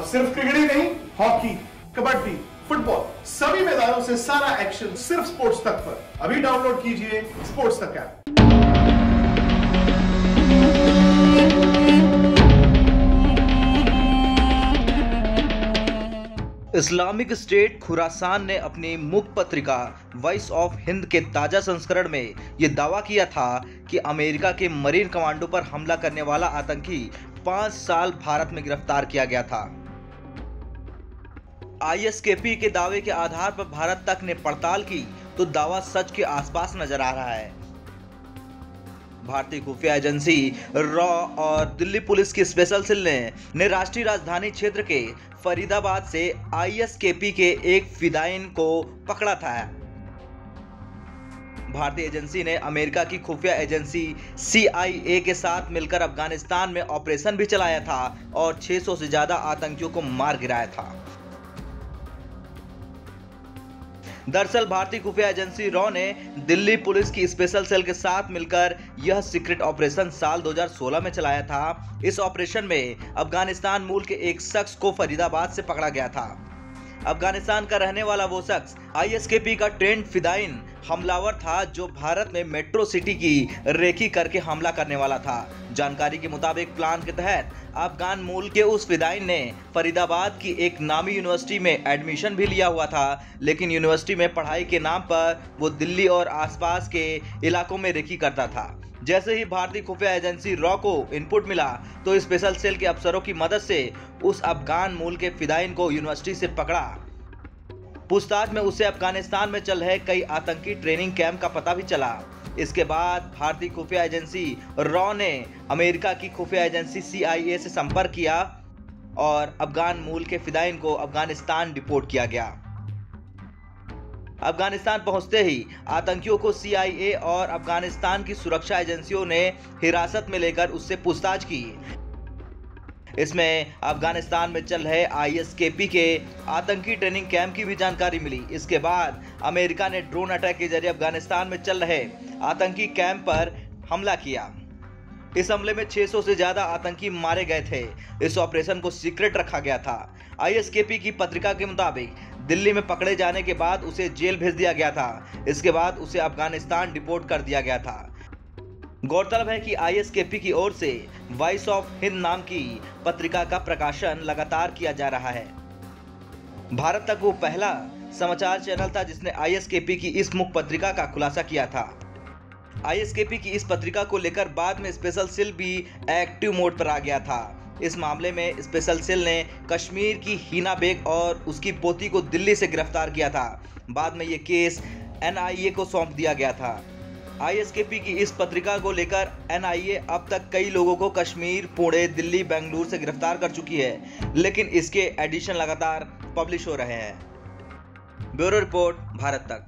अब सिर्फ क्रिकेट ही नहीं, हॉकी, कबड्डी, फुटबॉल, सभी मैदानों से सारा एक्शन सिर्फ स्पोर्ट्स तक पर। अभी डाउनलोड कीजिए स्पोर्ट्स तक ऐप। इस्लामिक स्टेट खुरासान ने अपनी मुख पत्रिका वॉइस ऑफ हिंद के ताजा संस्करण में यह दावा किया था कि अमेरिका के मरीन कमांडो पर हमला करने वाला आतंकी 5 साल भारत में गिरफ्तार किया गया था। आईएसकेपी के दावे के आधार पर भारत तक ने पड़ताल की तो दावा सच के आसपास नजर आ रहा है। भारतीय खुफिया एजेंसी रॉ और दिल्ली पुलिस की स्पेशल सेल ने राष्ट्रीय राजधानी क्षेत्र के फरीदाबाद से आईएसकेपी के एक फिदायीन को पकड़ा था। भारतीय एजेंसी ने अमेरिका की खुफिया एजेंसी CIA के साथ मिलकर अफगानिस्तान में ऑपरेशन भी चलाया था और 600 से ज्यादा आतंकियों को मार गिराया था। दरअसल भारतीय खुफिया एजेंसी रॉ ने दिल्ली पुलिस की स्पेशल सेल के साथ मिलकर यह सीक्रेट ऑपरेशन साल 2016 में चलाया था। इस ऑपरेशन में अफगानिस्तान मूल के एक शख्स को फरीदाबाद से पकड़ा गया था। अफगानिस्तान का रहने वाला वो शख्स आईएसकेपी का ट्रेंड फिदायीन हमलावर था जो भारत में मेट्रो सिटी की रेकी करके हमला करने वाला था। जानकारी के मुताबिक प्लान के तहत अफगान मूल के उस फिदायीन ने फरीदाबाद की एक नामी यूनिवर्सिटी में एडमिशन भी लिया हुआ था, लेकिन यूनिवर्सिटी में पढ़ाई के नाम पर वो दिल्ली और आसपास के इलाकों में रेकी करता था। जैसे ही भारतीय खुफिया एजेंसी रॉ को इनपुट मिला तो स्पेशल सेल के अफसरों की मदद से उस अफगान मूल के फिदायीन को यूनिवर्सिटी से पकड़ा। पूछताछ में उसे अफगानिस्तान में चल रहे कई आतंकी ट्रेनिंग कैंप का पता भी चला। इसके बाद भारतीय खुफिया एजेंसी रॉ ने अमेरिका की खुफिया एजेंसी CIA से संपर्क किया और अफगान मूल के फिदायीन को अफगानिस्तान डिपोर्ट किया गया। अफगानिस्तान पहुंचते ही आतंकियों को CIA और अफगानिस्तान की सुरक्षा एजेंसियों ने हिरासत में लेकर उससे पूछताछ की। इसमें अफगानिस्तान में चल रहे आईएसकेपी के आतंकी ट्रेनिंग कैंप की भी जानकारी मिली। इसके बाद अमेरिका ने ड्रोन अटैक के जरिए अफगानिस्तान में चल रहे आतंकी कैंप पर हमला किया। इस हमले में 600 से ज्यादा आतंकी मारे गए थे। इस ऑपरेशन को सीक्रेट रखा गया था। आईएसकेपी की पत्रिका के मुताबिक दिल्ली में पकड़े जाने के बाद उसे जेल भेज दिया गया था। इसके बाद उसे अफगानिस्तान डिपोर्ट कर दिया गया था। गौरतलब है कि आईएसकेपी की ओर से वॉइस ऑफ हिंद नाम की पत्रिका का प्रकाशन लगातार किया जा रहा है। भारत तक वो पहला समाचार चैनल था जिसने आईएसकेपी की इस मुख पत्रिका का खुलासा किया था। आईएसकेपी की इस पत्रिका को लेकर बाद में स्पेशल सेल भी एक्टिव मोड पर आ गया था। इस मामले में स्पेशल सेल ने कश्मीर की हिना बेग और उसकी पोती को दिल्ली से गिरफ्तार किया था। बाद में ये केस NIA को सौंप दिया गया था। आईएसकेपी की इस पत्रिका को लेकर NIA अब तक कई लोगों को कश्मीर, पुणे, दिल्ली, बेंगलुरु से गिरफ्तार कर चुकी है, लेकिन इसके एडिशन लगातार पब्लिश हो रहे हैं। ब्यूरो रिपोर्ट, भारत तक।